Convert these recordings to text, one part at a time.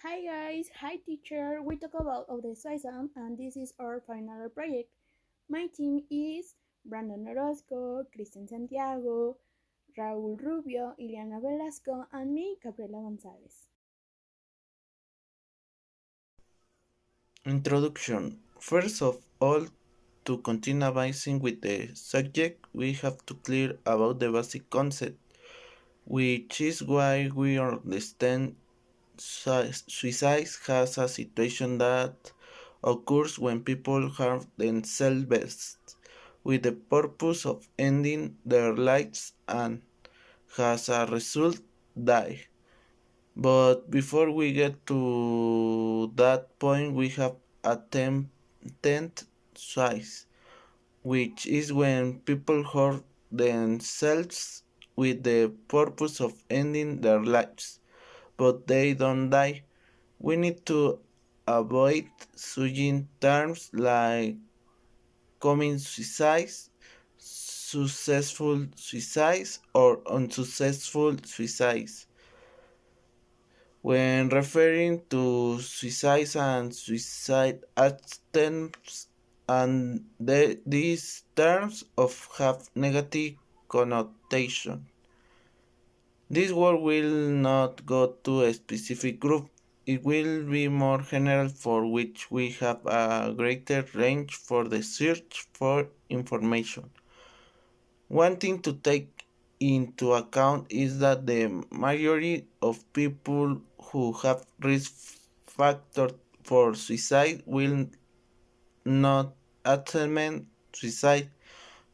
Hi guys, hi teacher. We talk about the Suicide and this is our final project. My team is Brandon Orozco, Cristian Santiago, Raúl Rubio, Ileana Velasco, and me, Gabriela Gonzalez. Introduction. First of all, to continue advancing with the subject, we have to clear about the basic concept, which is why we understand suicide as a situation that occurs when people harm themselves with the purpose of ending their lives and as a result die. But before we get to that point, we have a tenth size, which is when people hurt themselves with the purpose of ending their lives, but they don't die. We need to avoid using terms like common suicides, successful suicides, or unsuccessful suicides. When referring to suicides and suicide attempts, and these terms of have negative connotation. This word will not go to a specific group. It will be more general for which we have a greater range for the search for information. One thing to take into account is that the majority of people who have risk factor for suicide will not attempt suicide,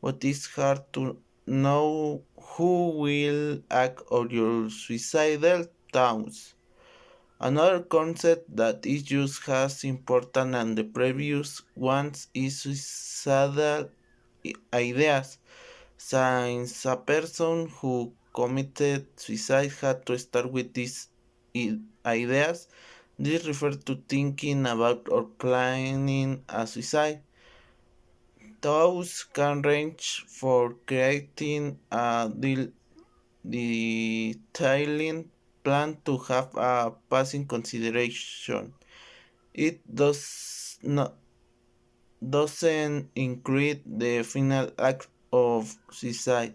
but it's hard to know who will act on your suicidal thoughts. Another concept that is just as important as the previous ones is suicidal ideas. Since a person who committed suicide had to start with these ideas, this refers to thinking about or planning a suicide. Those can range for creating a detailing plan to have a passing consideration. It doesn't include the final act of suicide.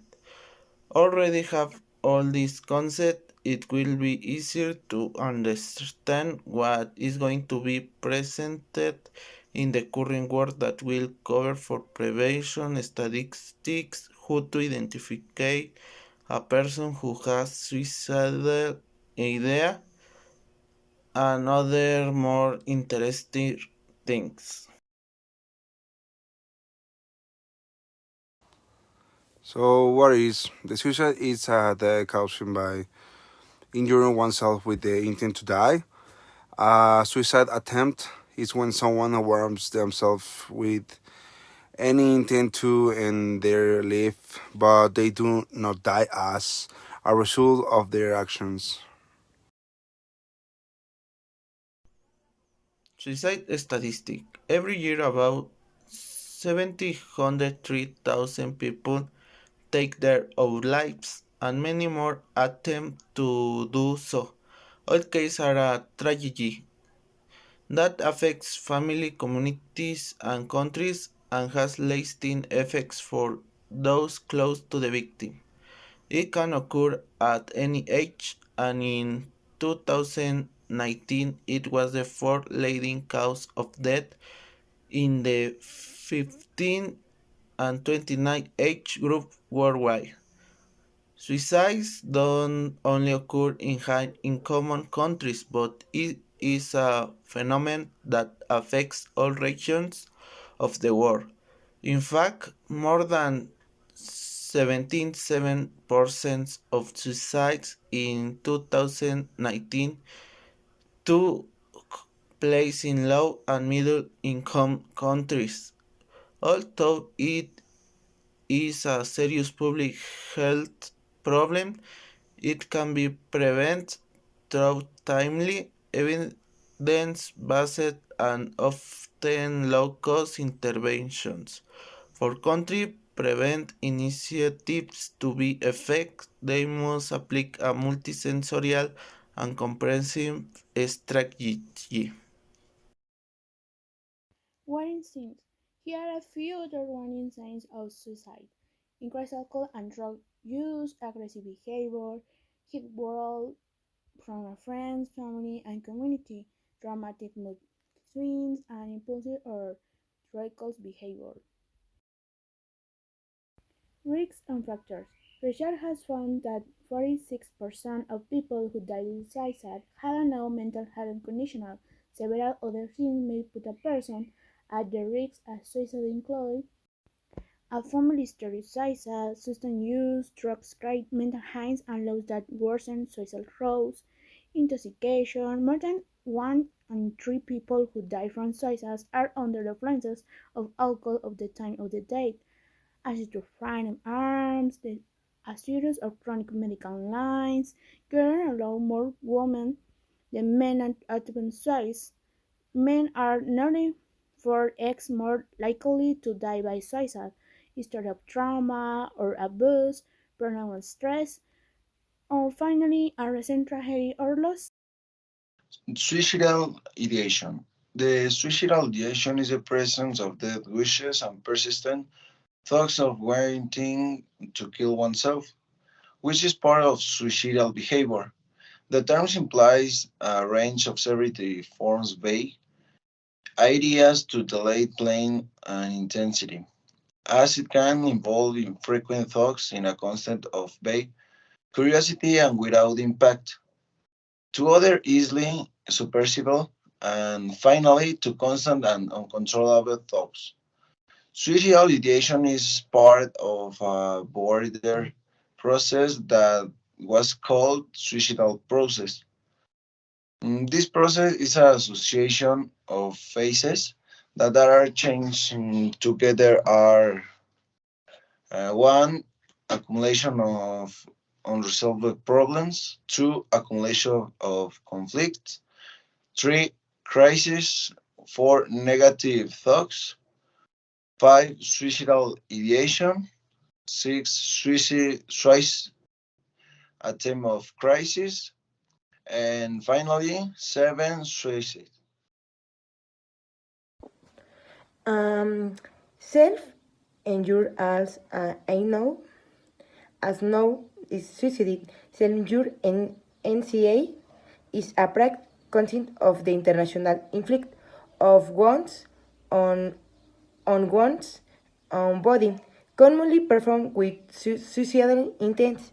Already have all these concepts, it will be easier to understand what is going to be presented in the current work that will cover for prevention statistics, how to identify a person who has suicidal idea, and other more interesting things. So, what is the suicide? Is the caused by injuring oneself with the intent to die. A suicide attempt is when someone harms themselves with any intent to end their life, but they do not die as a result of their actions. Suicide statistic. Every year about 703,000 people take their own lives, and many more attempt to do so. All cases are a tragedy that affects family, communities, and countries and has lasting effects for those close to the victim. It can occur at any age, and in 2019 it was the fourth leading cause of death in the 15 and 29 age group worldwide. Suicides don't only occur in high income countries, but it is a phenomenon that affects all regions of the world. In fact, more than 77% of suicides in 2019 took place in low and middle income countries. Although it is a serious public health problem, it can be prevented through timely, evidence-based and often low-cost interventions. For country prevent initiatives to be effective, they must apply a multisensorial and comprehensive strategy. Warning signs. Here are a few other warning signs of suicide: increased alcohol and drug use, aggressive behavior, withdrawal from a friends, family, and community, dramatic mood swings, and impulsive or reckless behavior. Risks and factors. Research has found that 46% of people who die with suicide have a known mental health condition. Several other things may put a person at the risk as suicide include a family history of suicide, substance use, drugs create mental health and loss that worsen suicidal thoughts, intoxication. More than 1 in 3 people who die from suicide are under the influence of alcohol at the time of the death. Acetylphenone arms, a series of chronic medical lines, can allow more women than men at suicide. Men are nearly 4x more likely to die by suicide. History of trauma or abuse, prolonged stress, or finally a recent tragedy or loss. Suicidal ideation. The suicidal ideation is the presence of death wishes and persistent thoughts of wanting to kill oneself, which is part of suicidal behavior. The term implies a range of severity forms vague ideas to delay pain and intensity, as it can involve infrequent thoughts in a constant of vague curiosity and without impact, to other easily suppressible, and finally to constant and uncontrollable thoughts. Suicidal ideation is part of a broader process that was called suicidal process. This process is an association of phases that are changed together are one, accumulation of unresolved problems, two, accumulation of conflicts, three, crisis, four, negative thoughts, five, suicidal ideation, six, suicide attempt of crisis, and finally, seven, suicide. Um, Self-injure I know as no is suicide. Self-injure in NCA is a practice consist of the international inflict of wounds on one's own body, commonly performed with suicidal intent.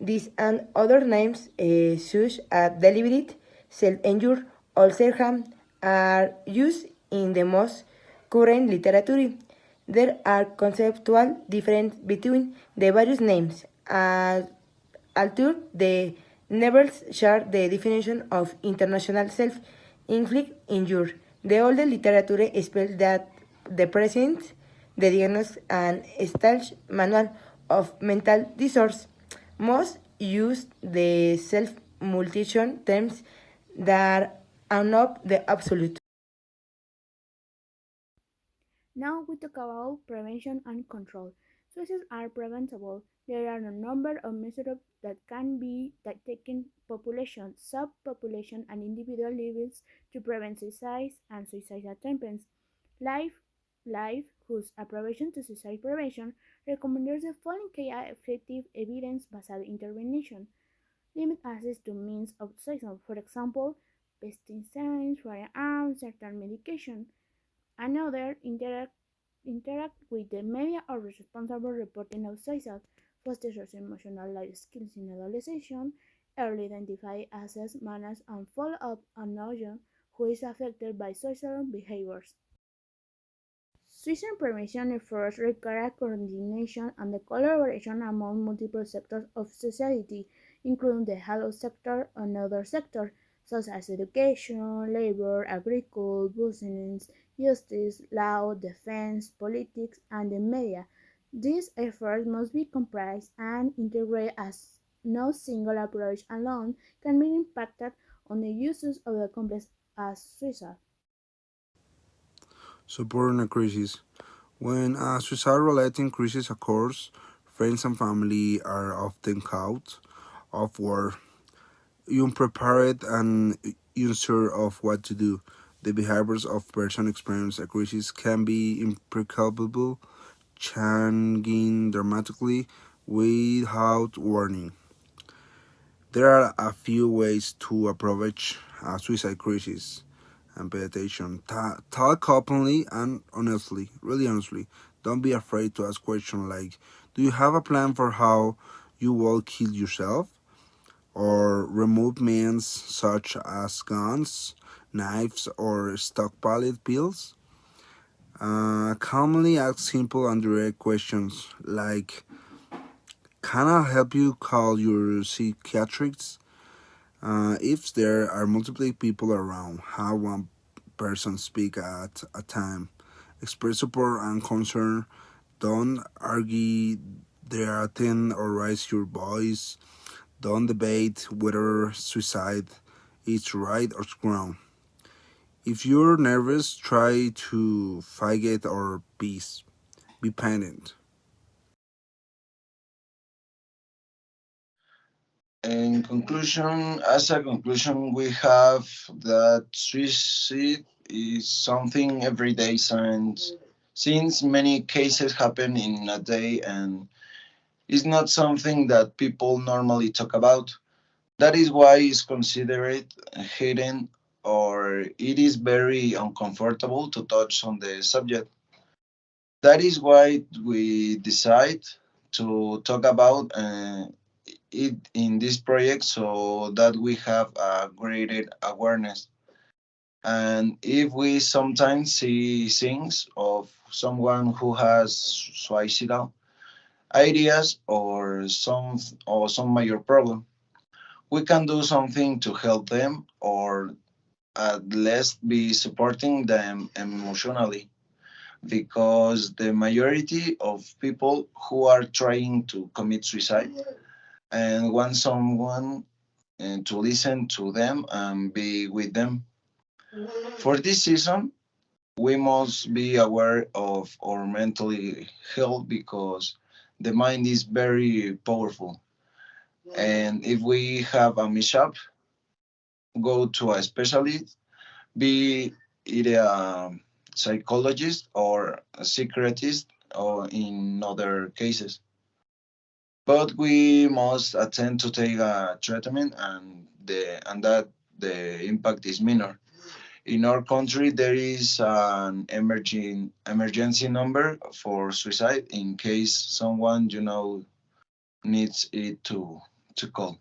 These and other names, such as deliberate, self-injury, or self-harm, are used in the most current literature. There are conceptual differences between the various names, although the neighbors share the definition of international self-inflicted injury. The older literature spells that the present, the diagnosis and stage manual of mental disorders most use the self-mutilation terms that are not the absolute. Now we talk about prevention and control. Suicides are preventable. There are a number of measures that can be taken population, subpopulation, and individual levels to prevent suicide and suicide attempts. Life Life, whose approbation to suicide prevention recommends the following key effective evidence-based intervention. Limit access to means of suicide, for example, pesticides, firearms, certain medication. Another, interact with the media or responsible reporting of suicide, foster social-emotional life skills in adolescence, early identify, assess, manage, and follow up an audience who is affected by suicidal behaviors. Suicide prevention efforts require coordination and the collaboration among multiple sectors of society, including the health sector and other sectors such as education, labor, agriculture, business, justice, law, defense, politics, and the media. These efforts must be comprised and integrated as no single approach alone can be impacted on the uses of the complex as suicide. Support in a crisis. When a suicide-related crisis occurs, friends and family are often caught off guard. unprepared and unsure of what to do. The behaviors of person experiencing a crisis can be impregnable, changing dramatically without warning. There are a few ways to approach a suicide crisis and pay attention. Talk openly and honestly, really honestly. Don't be afraid to ask questions like, do you have a plan for how you will kill yourself? Or remove means such as guns, knives, or stockpiled pills? Calmly ask simple and direct questions like, can I help you call your psychiatrist? If there are multiple people around, have one person speak at a time. Express support and concern. Don't argue their thing or raise your voice. Don't debate whether suicide is right or wrong. If you're nervous, try to fight it or peace. Be patient. As a conclusion, we have that suicide is something everyday since many cases happen in a day and is not something that people normally talk about. That is why it's considered hidden or it is very uncomfortable to touch on the subject. That is why we decide to talk about it in this project so that we have a greater awareness. And if we sometimes see things of someone who has suicidal ideas or some major problem, we can do something to help them or at least be supporting them emotionally because the majority of people who are trying to commit suicide and want someone to listen to them and be with them. For this season, we must be aware of our mental health because the mind is very powerful. And if we have a mishap, go to a specialist, be it a psychologist or a psychiatrist or in other cases. But we must attend to take a treatment and that the impact is minor. In our country, there is an emergency number for suicide in case someone needs it to call.